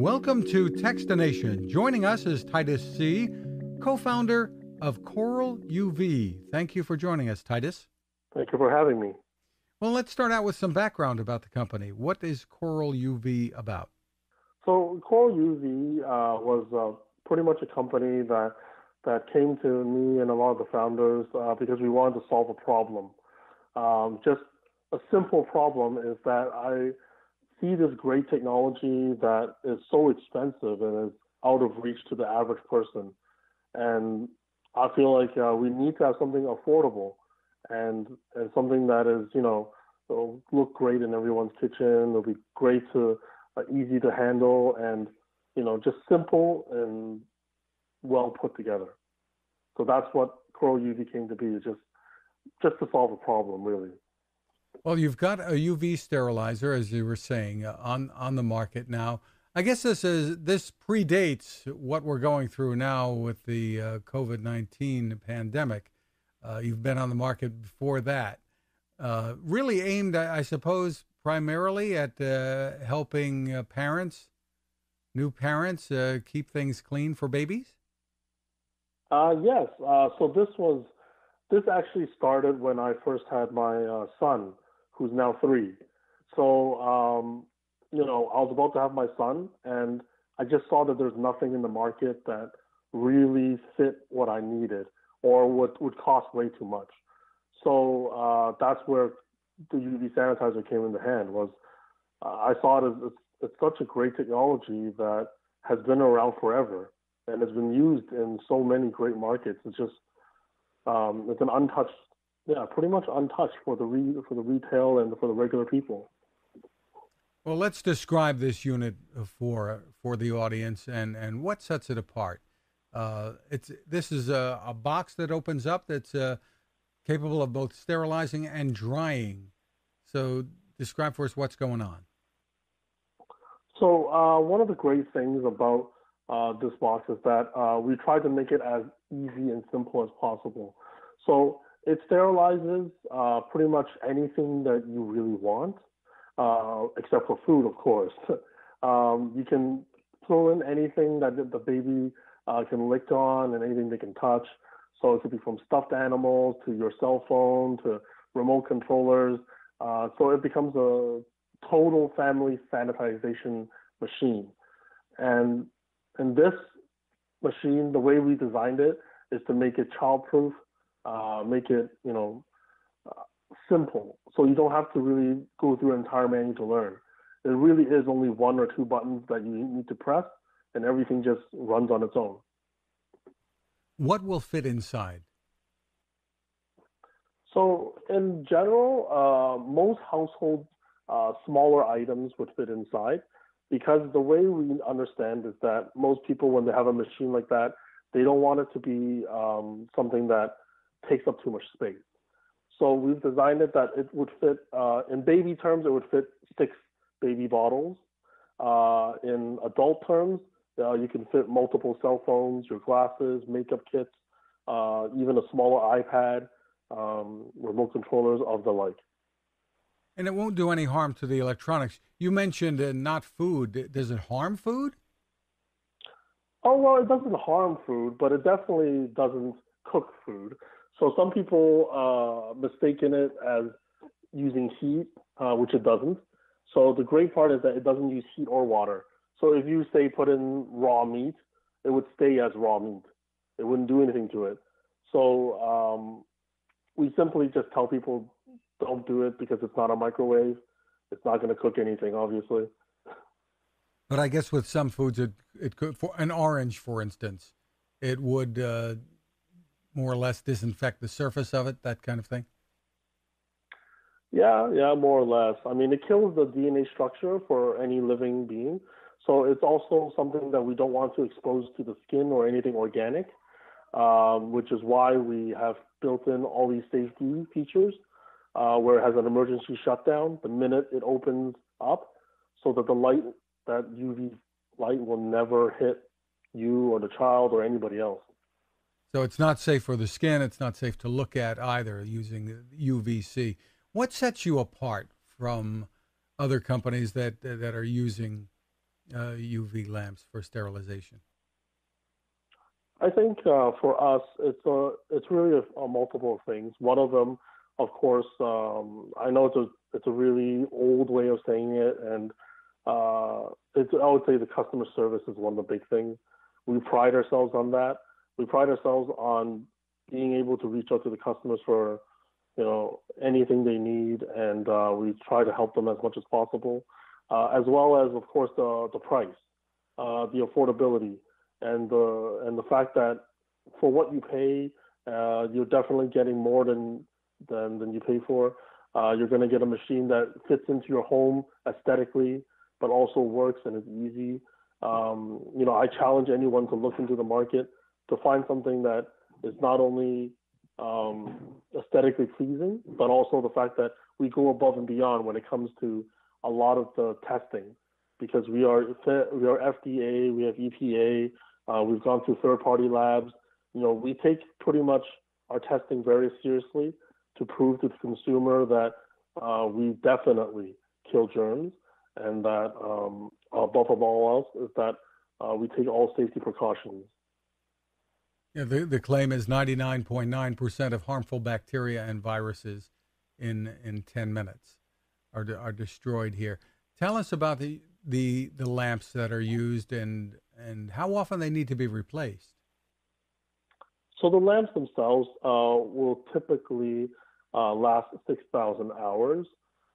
Welcome to Techstination. Joining us is Titus Tse, co-founder of CoralUV. Thank you for joining us, Titus. Thank you for having me. Well, let's start out with some background about the company. What is CoralUV about? So CoralUV was pretty much a company that came to me and a lot of the founders because we wanted to solve a problem. Just a simple problem is that I see this great technology that is so expensive and is out of reach to the average person. And I feel like we need to have something affordable and something that is, will look great in everyone's kitchen. It'll be great to, easy to handle and, just simple and well put together. So that's what CoralUV came to be, just to solve a problem, really. Well, you've got a UV sterilizer, as you were saying, on the market now. I guess this predates what we're going through now with the COVID-19 pandemic. You've been on the market before that. Really aimed, I suppose, primarily at helping new parents, keep things clean for babies? Yes. So this actually started when I first had my son, who's now 3. So, I was about to have my son, and I just saw that there's nothing in the market that really fit what I needed or would cost way too much. So that's where the UV sanitizer came into hand. I saw it as it's such a great technology that has been around forever and has been used in so many great markets. It's just it's an untouched, pretty much untouched for the retail and for the regular people. Well, let's describe this unit for the audience and what sets it apart. This is a box that opens up that's capable of both sterilizing and drying. So describe for us what's going on. So one of the great things about this box is that we try to make it as easy and simple as possible. So it sterilizes pretty much anything that you really want, except for food, of course. You can throw in anything that the baby can lick on and anything they can touch. So it could be from stuffed animals to your cell phone to remote controllers. So it becomes a total family sanitization machine. And this machine, the way we designed it, is to make it childproof, make it, simple. So you don't have to really go through an entire manual to learn. It really is only 1 or 2 buttons that you need to press, and everything just runs on its own. What will fit inside? So in general, most household smaller items would fit inside, because the way we understand is that most people, when they have a machine like that, they don't want it to be something that takes up too much space. So we've designed it that it would fit, in baby terms, it would fit 6 baby bottles. In adult terms, you can fit multiple cell phones, your glasses, makeup kits, even a smaller iPad, remote controllers of the like. And it won't do any harm to the electronics. You mentioned not food. Does it harm food? Oh, well, it doesn't harm food, but it definitely doesn't cook food. So some people mistaken it as using heat, which it doesn't. So the great part is that it doesn't use heat or water. So if you, say, put in raw meat, it would stay as raw meat. It wouldn't do anything to it. So we simply just tell people don't do it because it's not a microwave. It's not going to cook anything, obviously. But I guess with some foods, it could, for an orange, for instance, it would more or less disinfect the surface of it, that kind of thing? Yeah, more or less. I mean, it kills the DNA structure for any living being. So it's also something that we don't want to expose to the skin or anything organic, which is why we have built in all these safety features where it has an emergency shutdown the minute it opens up, so that that UV light will never hit you or the child or anybody else. So it's not safe for the skin. It's not safe to look at either using UVC. What sets you apart from other companies that are using UV lamps for sterilization? I think for us, it's really a multiple of things. One of them, of course, I know it's a really old way of saying it, and I would say the customer service is one of the big things. We pride ourselves on that. We pride ourselves on being able to reach out to the customers for anything they need, and we try to help them as much as possible, as well as, of course, the price, the affordability, and the fact that for what you pay, you're definitely getting more than you pay for. You're going to get a machine that fits into your home aesthetically, but also works and is easy. I challenge anyone to look into the market to find something that is not only aesthetically pleasing, but also the fact that we go above and beyond when it comes to a lot of the testing, because we are FDA, we have EPA, we've gone through third-party labs. We take pretty much our testing very seriously to prove to the consumer that we definitely kill germs, and that above all else is that we take all safety precautions. Yeah, the claim is 99.9% of harmful bacteria and viruses in 10 minutes are destroyed here. Tell us about the lamps that are used and how often they need to be replaced. So the lamps themselves will typically last 6,000 hours,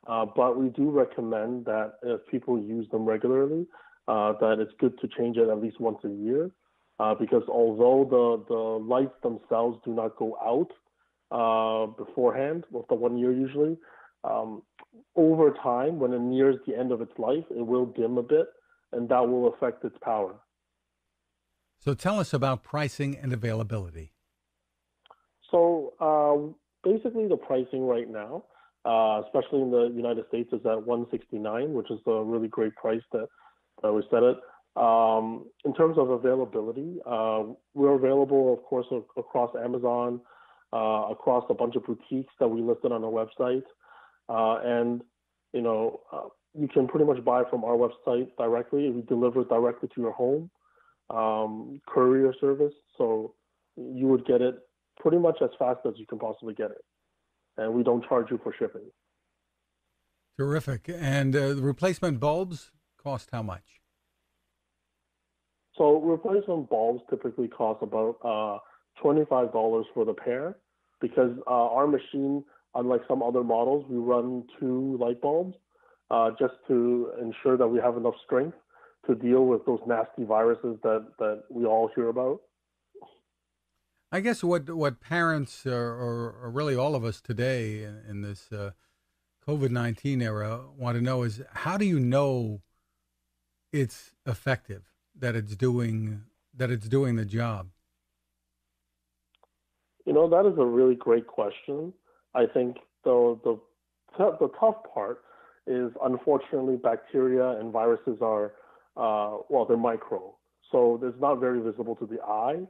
but we do recommend that if people use them regularly, that it's good to change it at least once a year, because although the lights themselves do not go out beforehand, with the 1 year usually, over time, when it nears the end of its life, it will dim a bit, and that will affect its power. So tell us about pricing and availability. So basically the pricing right now, especially in the United States, is at $169, which is a really great price that we set it. In terms of availability, we're available, of course, across Amazon, across a bunch of boutiques that we listed on our website. And you can pretty much buy from our website directly. We deliver directly to your home, courier service. So you would get it pretty much as fast as you can possibly get it. And we don't charge you for shipping. Terrific. And the replacement bulbs cost how much? So replacement bulbs typically cost about $25 for the pair, because our machine, unlike some other models, we run 2 light bulbs just to ensure that we have enough strength to deal with those nasty viruses that we all hear about. I guess what parents or really all of us today in this COVID-19 era want to know is, how do you know it's effective, that it's doing the job? That is a really great question. I think the tough part is, unfortunately, bacteria and viruses are they're micro, so it's not very visible to the eye.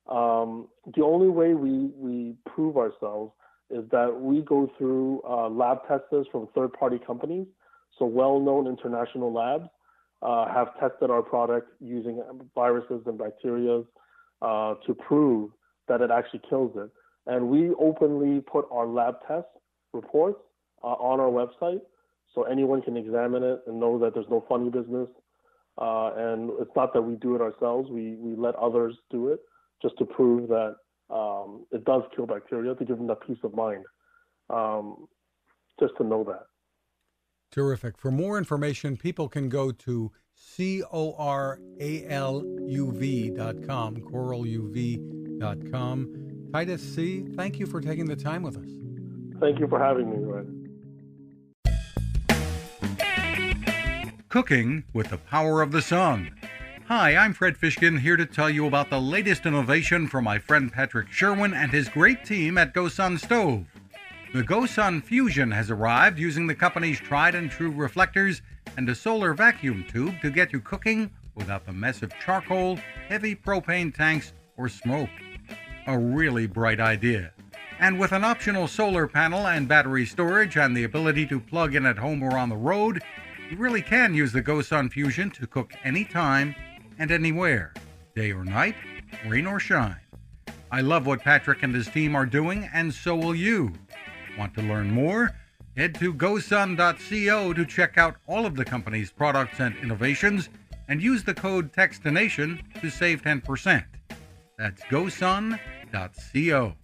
The only way we prove ourselves is that we go through lab testers from third-party companies. So well-known international labs have tested our product using viruses and bacteria to prove that it actually kills it. And we openly put our lab test reports on our website, so anyone can examine it and know that there's no funny business. And it's not that we do it ourselves. We let others do it, just to prove that it does kill bacteria, to give them that peace of mind, just to know that. Terrific. For more information, people can go to CoralUV.com, CoralUV.com. Titus Tse, thank you for taking the time with us. Thank you for having me, Ryan. Cooking with the power of the sun. Hi, I'm Fred Fishkin, here to tell you about the latest innovation from my friend Patrick Sherwin and his great team at GoSun Stove. The GoSun Fusion has arrived using the company's tried and true reflectors and a solar vacuum tube to get you cooking without the mess of charcoal, heavy propane tanks, or smoke. A really bright idea. And with an optional solar panel and battery storage and the ability to plug in at home or on the road, You really can use the GoSun Fusion to cook anytime and anywhere, day or night, rain or shine. I love what Patrick and his team are doing, and so will you. Want to learn more? Head to gosun.co to check out all of the company's products and innovations, and use the code Techstination to save 10%. That's gosun.co.